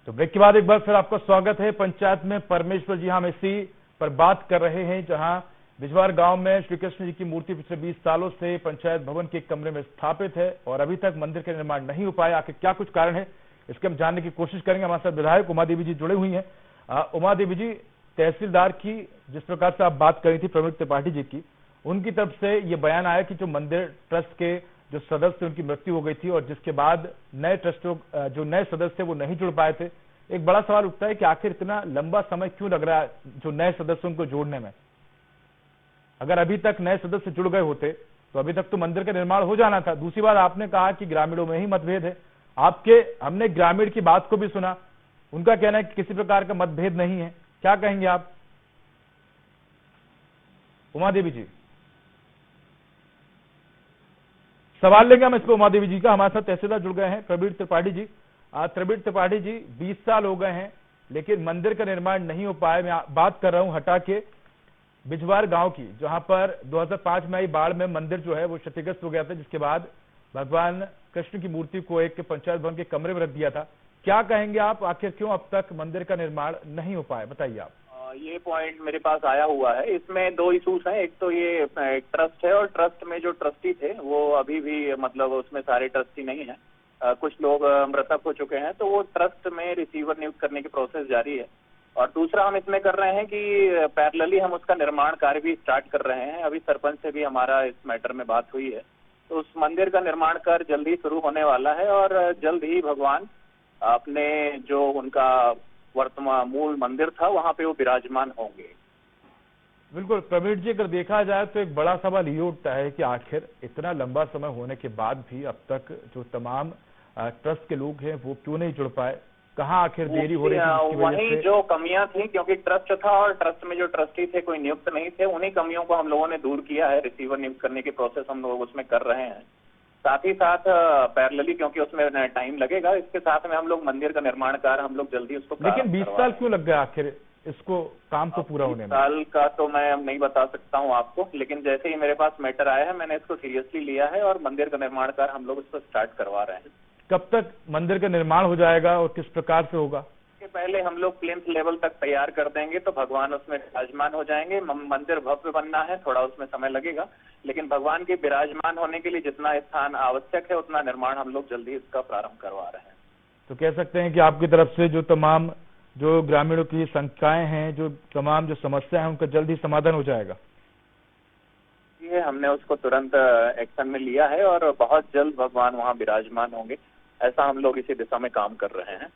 तो ब्रेक के बाद एक बार फिर आपका स्वागत है पंचायत में परमेश्वर जी। हम इसी पर बात कर रहे हैं जहां बिजवार गांव में श्री कृष्ण जी की मूर्ति पिछले 20 सालों से पंचायत भवन के एक कमरे में स्थापित है और अभी तक मंदिर का निर्माण नहीं हो पाया। आखिर क्या कुछ कारण है, इसके हम जानने की कोशिश करेंगे। हमारे साथ विधायक उमा देवी जी जुड़े हुई हैं। उमा देवी जी, तहसीलदार की जिस प्रकार से आप बात करी थी प्रवीण त्रिपाठी जी की, उनकी तरफ से ये बयान आया कि जो मंदिर ट्रस्ट के जो सदस्य उनकी मृत्यु हो गई थी और जिसके बाद नए ट्रस्टों जो नए सदस्य वो नहीं जुड़ पाए थे। एक बड़ा सवाल उठता है कि आखिर इतना लंबा समय क्यों लग रहा है जो नए सदस्यों को जोड़ने में। अगर अभी तक नए सदस्य जुड़ गए होते तो अभी तक तो मंदिर का निर्माण हो जाना था। दूसरी बात, आपने कहा कि ग्रामीणों में ही मतभेद है। हमने ग्रामीण की बात को भी सुना, उनका कहना है कि किसी प्रकार का मतभेद नहीं है। क्या कहेंगे आप उमा देवी जी? सवाल लेंगे हम इसको उमा देवी जी का। हमारे साथ तहसीलदार जुड़ गए हैं प्रवीण त्रिपाठी जी। प्रवीण त्रिपाठी जी, 20 साल हो गए हैं लेकिन मंदिर का निर्माण नहीं हो पाया। मैं बात कर रहा हूं हटा के बिजवार गांव की, जहां पर 2005 में आई बाढ़ में मंदिर जो है वो क्षतिग्रस्त हो गया था, जिसके बाद भगवान कृष्ण की मूर्ति को एक पंचायत भवन के कमरे में रख दिया था। क्या कहेंगे आप, आखिर क्यों अब तक मंदिर का निर्माण नहीं हो पाया, बताइए आप। ये पॉइंट मेरे पास आया हुआ है। इसमें दो इशूज हैं। एक तो ये ट्रस्ट है और ट्रस्ट में जो ट्रस्टी थे वो अभी भी मतलब उसमें सारे ट्रस्टी नहीं है। कुछ लोग मृतक हो चुके हैं, तो वो ट्रस्ट में रिसीवर नियुक्त करने की प्रोसेस जारी है। और दूसरा हम इसमें कर रहे हैं कि पैरेलली हम उसका निर्माण कार्य भी स्टार्ट कर रहे हैं। अभी सरपंच से भी हमारा इस मैटर में बात हुई है, तो उस मंदिर का निर्माण कार्य जल्द ही शुरू होने वाला है और जल्द ही भगवान अपने जो उनका वर्तमान मूल मंदिर था वहां पे वो विराजमान होंगे। बिल्कुल प्रवीण जी, अगर देखा जाए तो एक बड़ा सवाल ये उठता है कि आखिर इतना लंबा समय होने के बाद भी अब तक जो तमाम ट्रस्ट के लोग हैं वो क्यों नहीं जुड़ पाए? कहाँ आखिर देरी हो रही है? वही जो कमियां थी, क्योंकि ट्रस्ट था और ट्रस्ट में जो ट्रस्टी थे कोई नियुक्त नहीं थे, उन्हीं कमियों को हम लोगों ने दूर किया है। रिसीवर नियुक्त करने की प्रोसेस हम लोग उसमें कर रहे हैं। साथ ही साथ पैरेलली, क्योंकि उसमें टाइम लगेगा, इसके साथ में हम लोग मंदिर का निर्माण कार्य हम लोग जल्दी उसको। लेकिन 20 साल क्यों लग गया आखिर इसको काम को पूरा होने में? 20 साल का तो मैं नहीं बता सकता हूं आपको, लेकिन जैसे ही मेरे पास मैटर आया है मैंने इसको सीरियसली लिया है और मंदिर का निर्माण कार्य हम लोग इसको स्टार्ट करवा रहे हैं। कब तक मंदिर का निर्माण हो जाएगा और किस प्रकार से होगा? इसके पहले हम लोग प्लिंथ लेवल तक तैयार कर देंगे तो भगवान उसमें विराजमान हो जाएंगे। मंदिर भव्य बनना है, थोड़ा उसमें समय लगेगा, लेकिन भगवान के विराजमान होने के लिए जितना स्थान आवश्यक है उतना निर्माण हम लोग जल्दी इसका प्रारंभ करवा रहे हैं। तो कह सकते हैं कि आपकी तरफ से जो तमाम जो ग्रामीणों की शंकाएं हैं, जो तमाम जो समस्या है, उनका जल्द ही समाधान हो जाएगा। ये हमने उसको तुरंत एक्शन में लिया है और बहुत जल्द भगवान वहाँ विराजमान होंगे, ऐसा हम लोग इसी दिशा में काम कर रहे हैं।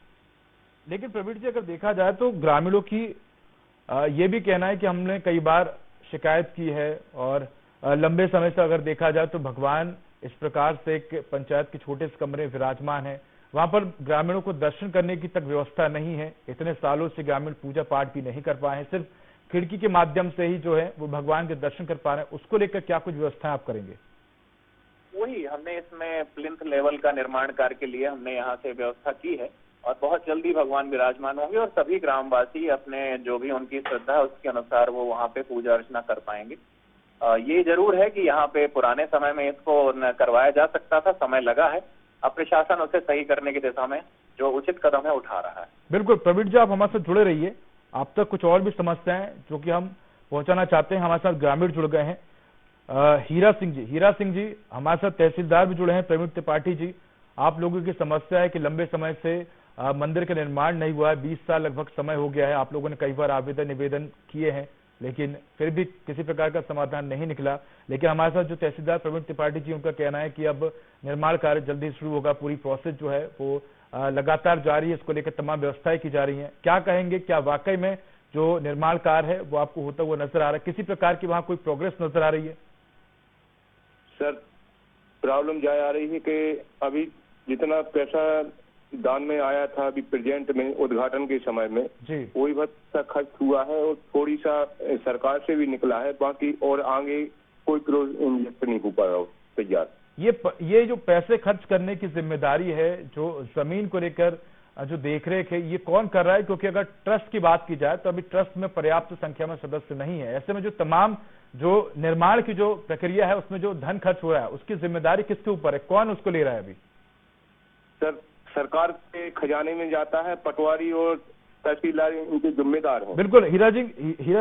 लेकिन प्रवीण जी, अगर देखा जाए तो ग्रामीणों की ये भी कहना है कि हमने कई बार शिकायत की है और लंबे समय से अगर देखा जाए तो भगवान इस प्रकार से एक पंचायत के छोटे से कमरे में विराजमान है, वहां पर ग्रामीणों को दर्शन करने की तक व्यवस्था नहीं है। इतने सालों से ग्रामीण पूजा पाठ भी नहीं कर पाए हैं, सिर्फ खिड़की के माध्यम से ही जो है वो भगवान के दर्शन कर पा रहे हैं। उसको लेकर क्या कुछ व्यवस्था आप करेंगे? वही हमने इसमें प्लिंथ लेवल का निर्माण कार्य के लिए हमने यहाँ से व्यवस्था की है और बहुत जल्दी भगवान विराजमान होंगे और सभी ग्रामवासी अपने जो भी उनकी श्रद्धा है उसके अनुसार वो वहाँ पे पूजा अर्चना कर पाएंगे। ये जरूर है कि यहाँ पे पुराने समय में इसको करवाया जा सकता था, समय लगा है। अब प्रशासन उसे सही करने की दिशा में जो उचित कदम है उठा रहा है। बिल्कुल प्रवीण जी, आप हमारे साथ जुड़े रहिए। आप तक कुछ और भी समस्याएं जो कि हम पहुंचाना चाहते हैं। हमारे साथ ग्रामीण जुड़ गए हैं, हीरा सिंह जी हमारे साथ तहसीलदार भी जुड़े हैं प्रवीण त्रिपाठी जी। आप लोगों की समस्या है कि लंबे समय से मंदिर का निर्माण नहीं हुआ है, 20 साल लगभग समय हो गया है। आप लोगों ने कई बार आवेदन निवेदन किए हैं लेकिन फिर भी किसी प्रकार का समाधान नहीं निकला। लेकिन हमारे साथ जो तहसीलदार प्रवीण त्रिपाठी जी, उनका कहना है कि अब निर्माण कार्य जल्दी शुरू होगा, पूरी प्रोसेस जो है वो लगातार जारी है, इसको लेकर तमाम व्यवस्थाएं की जा रही हैं। क्या कहेंगे, क्या वाकई में जो निर्माण कार्य है वो आपको होता हुआ नजर आ रहा है? किसी प्रकार की वहां कोई प्रोग्रेस नजर आ रही है? सर, प्रॉब्लम क्या आ रही है कि अभी जितना पैसा दान में आया था अभी प्रेजेंट में उद्घाटन के समय में वही बहुत खर्च हुआ है और थोड़ी सा सरकार से भी निकला है, बाकी और आगे कोई प्रोजेक्ट नहीं हो पाया तैयार। ये जो पैसे खर्च करने की जिम्मेदारी है, जो जमीन को लेकर जो देखरेख है, ये कौन कर रहा है? क्योंकि अगर ट्रस्ट की बात की जाए तो अभी ट्रस्ट में पर्याप्त संख्या में सदस्य नहीं है। ऐसे में जो तमाम जो निर्माण की जो प्रक्रिया है उसमें जो धन खर्च हो रहा है उसकी जिम्मेदारी किसके ऊपर है? कौन उसको ले रहा है अभी? सर, सरकार के खजाने में जाता है, पटवारी और तहसीलदार इनके जिम्मेदार हैं। बिल्कुल। हीरा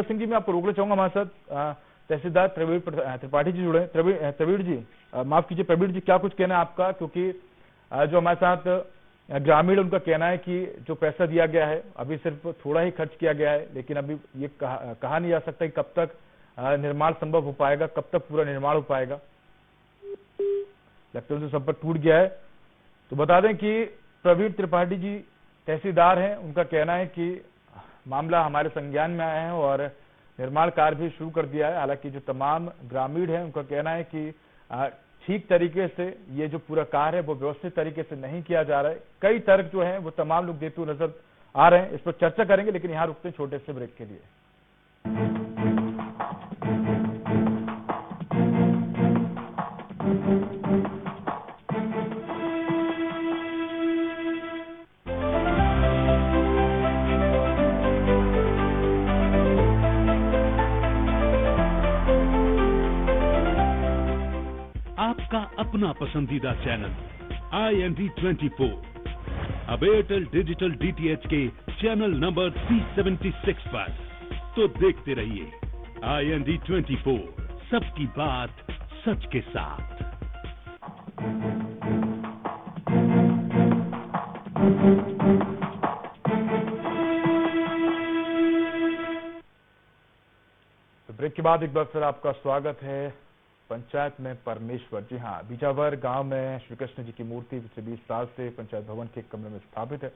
सिंह जी, मैं आपको रोकना चाहूंगा। हमारे साथ तहसीलदार प्रवीण त्रिपाठी जी जुड़े। प्रवीण जी, माफ कीजिए, प्रवीण जी, क्या कुछ कहना है आपका? क्योंकि जो हमारे साथ ग्रामीण, उनका कहना है कि जो पैसा दिया गया है अभी सिर्फ थोड़ा ही खर्च किया गया है, लेकिन अभी ये कहा नहीं जा सकता कि कब तक निर्माण संभव हो पाएगा, कब तक पूरा निर्माण हो पाएगा। लगता है संपर्क टूट गया है। तो बता दें कि प्रवीण त्रिपाठी जी तहसीलदार हैं। उनका कहना है कि मामला हमारे संज्ञान में आया है और निर्माण कार्य भी शुरू कर दिया है। हालांकि जो तमाम ग्रामीण हैं, उनका कहना है कि ठीक तरीके से ये जो पूरा कार्य है वो व्यवस्थित तरीके से नहीं किया जा रहा है। कई तर्क जो हैं वो तमाम लोग देते हुए नजर आ रहे हैं। इस पर चर्चा करेंगे, लेकिन यहाँ रुकते हैं छोटे से ब्रेक के लिए। आपका अपना पसंदीदा चैनल IND 24 अब एयरटेल डिजिटल DTH के चैनल नंबर 376 पर। तो देखते रहिए IND 24, सबकी बात सच के साथ। तो ब्रेक के बाद एक बार फिर आपका स्वागत है पंचायत में परमेश्वर। जी हाँ, बीजावर गांव में श्री कृष्ण जी की मूर्ति पिछले 20 साल से पंचायत भवन के कमरे में स्थापित है।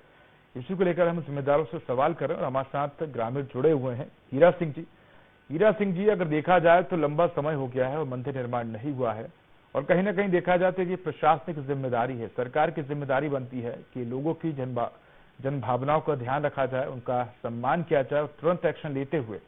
इसी को लेकर हम जिम्मेदारों से सवाल कर रहे हैं और हमारे साथ ग्रामीण जुड़े हुए हैं। हीरा सिंह जी। हीरा सिंह जी, अगर देखा जाए तो लंबा समय हो गया है और मंदिर निर्माण नहीं हुआ है, और कहीं ना कहीं देखा जाए तो ये प्रशासनिक जिम्मेदारी है, सरकार की जिम्मेदारी बनती है कि लोगों की जन भावनाओं का ध्यान रखा जाए, उनका सम्मान किया जाए और तुरंत एक्शन लेते हुए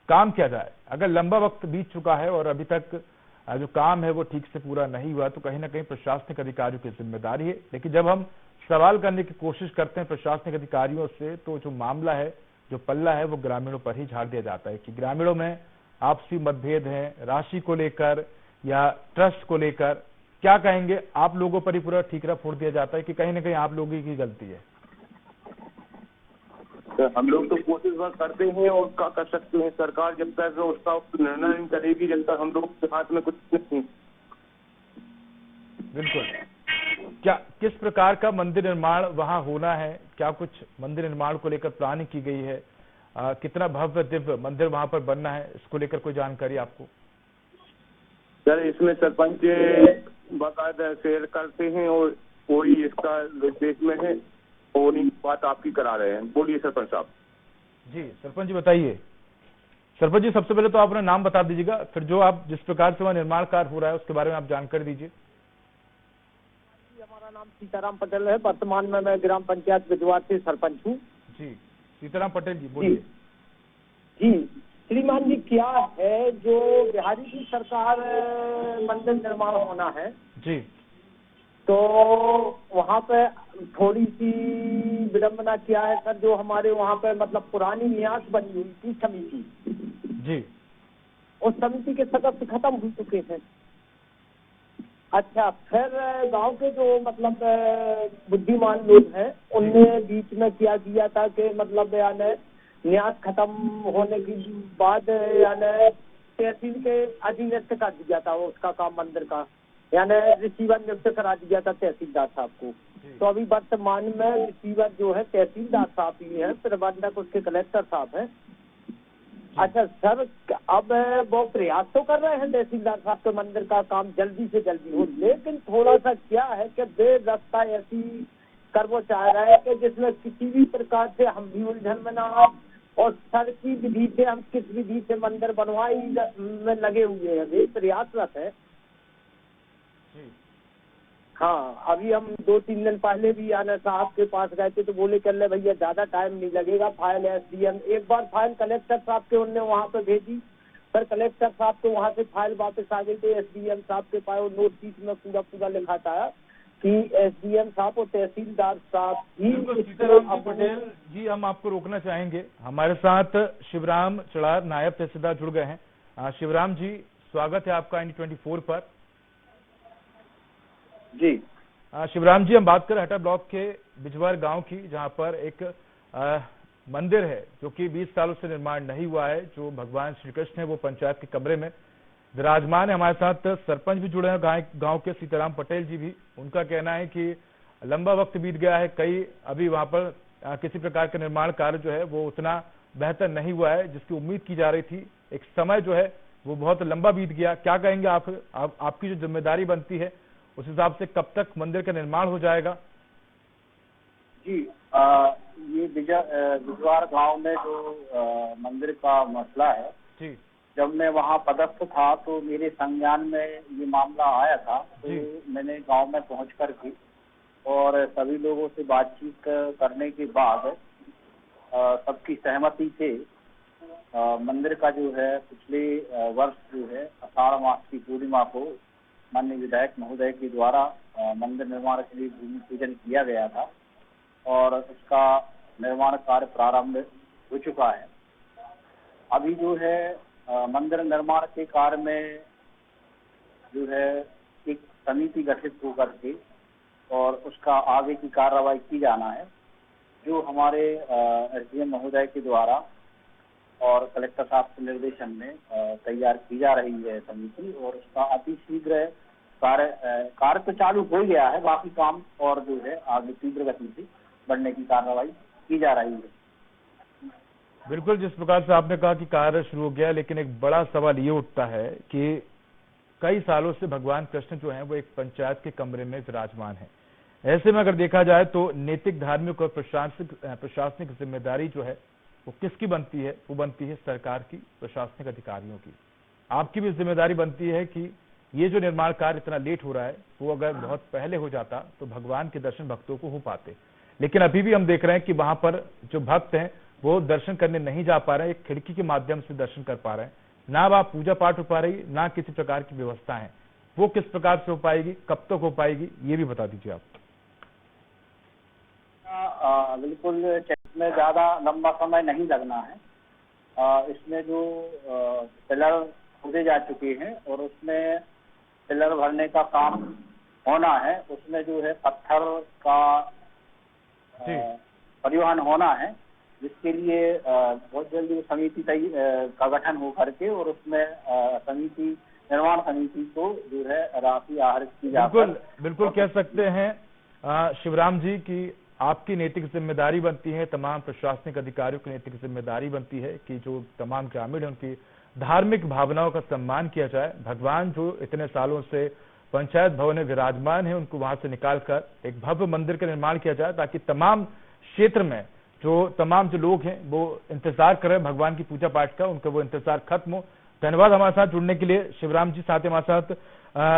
काम किया जाए। अगर लंबा वक्त बीत चुका है और अभी तक जो काम है वो ठीक से पूरा नहीं हुआ, तो कहीं ना कहीं प्रशासनिक अधिकारियों की जिम्मेदारी है। लेकिन जब हम सवाल करने की कोशिश करते हैं प्रशासनिक अधिकारियों से, तो जो मामला है, जो पल्ला है, वो ग्रामीणों पर ही झाड़ दिया जाता है कि ग्रामीणों में आपसी मतभेद है, राशि को लेकर या ट्रस्ट को लेकर। क्या कहेंगे? आप लोगों पर ही पूरा ठीकरा फोड़ दिया जाता है कि कहीं ना कहीं आप लोगों की गलती है? हम लोग तो कोशिश बस करते हैं और क्या कर सकते हैं। सरकार जब तक उसका निर्णय नहीं करेगी, जब तक हम लोग के हाथ में कुछ नहीं। बिल्कुल। क्या किस प्रकार का मंदिर निर्माण वहां होना है? क्या कुछ मंदिर निर्माण को लेकर प्लानिंग की गई है? कितना भव्य दिव्य मंदिर वहां पर बनना है, इसको लेकर कोई जानकारी आपको? सर, इसमें सरपंच बाकायदा शेयर करते हैं और कोई इसका निर्देश में है और बात आपकी करा रहे हैं। बोलिए सरपंच साहब। जी सरपंच जी बताइए। सरपंच जी, सबसे पहले तो आप अपना नाम बता दीजिएगा, फिर जो आप जिस प्रकार से वहाँ निर्माण कार्य हो रहा है उसके बारे में आप जानकारी दीजिए। हमारा नाम सीताराम पटेल है। वर्तमान में मैं ग्राम पंचायत बिजवार से सरपंच हूँ। जी सीताराम पटेल जी, बोलिए। जी श्रीमान जी, क्या है जो बिहारी की सरकार मंदिर निर्माण होना है जी, तो वहाँ पे थोड़ी सी विडम्बना क्या है सर, जो हमारे वहाँ पे मतलब पुरानी न्यास बनी हुई थी समिति जी, उस समिति के सदस्य खत्म हो चुके हैं। अच्छा, फिर गांव के जो मतलब बुद्धिमान लोग हैं उनने बीच में क्या किया था कि मतलब यानी न्यास खत्म होने के बाद यानी तहसील के अधीनस्थ कर दिया था उसका काम मंदिर का, यानी रिसीवर नियुक्त करा दिया था तहसीलदार साहब को। तो अभी वर्तमान में रिसीवर जो है तहसीलदार साहब ही है, प्रबंधक उसके कलेक्टर साहब हैं। अच्छा सर, अब वो प्रयास तो कर रहे हैं तहसीलदार साहब के मंदिर का काम जल्दी से जल्दी हो, लेकिन थोड़ा सा क्या है कि बेर रास्ता ऐसी कर वो चाह रहा है कि जिसमें किसी भी प्रकार से हम भी उलझन में ना आए और सर की विधि से हम किस विधि से मंदिर बनवाई में लगे हुए हैं, वे प्रयासरत है। हाँ, अभी हम 2-3 दिन पहले भी आना साहब के पास गए थे तो बोले कर ले भैया ज्यादा टाइम नहीं लगेगा, फाइल SDM एक बार फाइल कलेक्टर साहब के उनने वहाँ पे भेजी, फिर कलेक्टर साहब को वहाँ से फाइल वापस आ गई थी SDM साहब के पास, और नोटिस में पूरा लिखा था कि SDM साहब और तहसीलदार साहब ही। सीताराम पटेल जी, हम आपको रोकना चाहेंगे। हमारे साथ शिवराम चढ़ार नायब तहसीलदार जुड़ गए हैं। शिवराम जी, स्वागत है आपका IND 24 पर। जी शिवराम जी, हम बात करें हटा ब्लॉक के बिजवार गांव की, जहां पर एक मंदिर है जो कि 20 सालों से निर्माण नहीं हुआ है। जो भगवान श्री कृष्ण है वो पंचायत के कमरे में विराजमान है। हमारे साथ सरपंच भी जुड़े हैं गांव के, सीताराम पटेल जी भी। उनका कहना है कि लंबा वक्त बीत गया है, अभी वहां पर किसी प्रकार का निर्माण कार्य जो है वो उतना बेहतर नहीं हुआ है जिसकी उम्मीद की जा रही थी। एक समय जो है वो बहुत लंबा बीत गया। क्या कहेंगे आपकी जो जिम्मेदारी बनती है उस हिसाब से कब तक मंदिर का निर्माण हो जाएगा? जी, ये बिजवार गांव में जो मंदिर का मसला है जी, जब मैं वहां पदस्थ था तो मेरे संज्ञान में ये मामला आया था। तो मैंने गांव में पहुंच कर के और सभी लोगों से बातचीत करने के बाद सबकी सहमति से मंदिर का जो है पिछले वर्ष जो है आषाढ़ मास की पूर्णिमा को माननीय विधायक महोदय के द्वारा मंदिर निर्माण के लिए भूमि पूजन किया गया था और उसका निर्माण कार्य प्रारंभ हो चुका है। अभी जो है मंदिर निर्माण के कार्य में जो है एक समिति गठित होकर के और उसका आगे की कार्रवाई की जाना है, जो हमारे एसडीएम महोदय के द्वारा और कलेक्टर साहब के निर्देशन में तैयार की जा रही है समिति, और उसका अति शीघ्र कार्य तो चालू हो गया है, बाकी काम और जो है आगे तीव्र गति से बढ़ने की कार्रवाई की जा रही है। बिल्कुल, जिस प्रकार से आपने कहा कि कार्य शुरू हो गया, लेकिन एक बड़ा सवाल ये उठता है कि कई सालों से भगवान कृष्ण जो है वो एक पंचायत के कमरे में विराजमान है। ऐसे में अगर देखा जाए तो नैतिक, धार्मिक और प्रशासनिक जिम्मेदारी जो है वो किसकी बनती है? वो बनती है सरकार की, प्रशासनिक अधिकारियों की। आपकी भी जिम्मेदारी बनती है कि ये जो निर्माण कार्य इतना लेट हो रहा है वो अगर बहुत पहले हो जाता तो भगवान के दर्शन भक्तों को हो पाते। लेकिन अभी भी हम देख रहे हैं कि वहां पर जो भक्त हैं वो दर्शन करने नहीं जा पा रहे हैं, एक खिड़की के माध्यम से दर्शन कर पा रहे हैं। ना वहां पूजा पाठ हो पा रही, ना किसी प्रकार की व्यवस्था है। वो किस प्रकार से हो पाएगी, कब तक हो पाएगी, ये भी बता दीजिए आप। बिल्कुल, इसमें ज्यादा लंबा समय नहीं लगना है। इसमें जो पिलर खोदे जा चुके हैं और उसमें पिलर भरने का काम होना है, उसमें जो है पत्थर का परिवहन होना है, जिसके लिए बहुत जल्दी समिति का गठन हो करके और उसमें निर्माण समिति को जो है राशि आहरित की जाती है। बिल्कुल कह सकते हैं शिवराम जी की आपकी नैतिक जिम्मेदारी बनती है, तमाम प्रशासनिक अधिकारियों की नैतिक जिम्मेदारी बनती है कि जो तमाम ग्रामीण हैं उनकी धार्मिक भावनाओं का सम्मान किया जाए। भगवान जो इतने सालों से पंचायत भवन में विराजमान है उनको वहां से निकालकर एक भव्य मंदिर का निर्माण किया जाए, ताकि तमाम क्षेत्र में तमाम जो लोग हैं वो इंतजार कर रहे हैं भगवान की पूजा पाठ का, उनका वो इंतजार खत्म हो। धन्यवाद हमारे साथ जुड़ने के लिए शिवराम जी। साथ ही हमारे साथ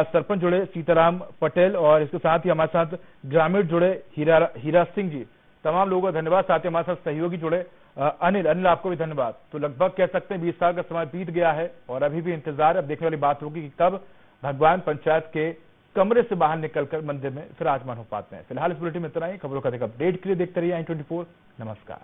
सरपंच जुड़े सीताराम पटेल और इसके साथ ही हमारे साथ ग्रामीण जुड़े हीरा सिंह जी। तमाम लोगों का धन्यवाद। साथ ही हमारे साथ सहयोगी जुड़े अनिल, आपको भी धन्यवाद। तो लगभग कह सकते हैं 20 साल का समय बीत गया है और अभी भी इंतजार। अब देखने वाली बात होगी कि कब भगवान पंचायत के कमरे से बाहर निकलकर मंदिर में विराजमान हो पाते हैं। फिलहाल इस बुलेटिन में इतना ही। खबरों का अपडेट के लिए देखते रहिए i24। नमस्कार।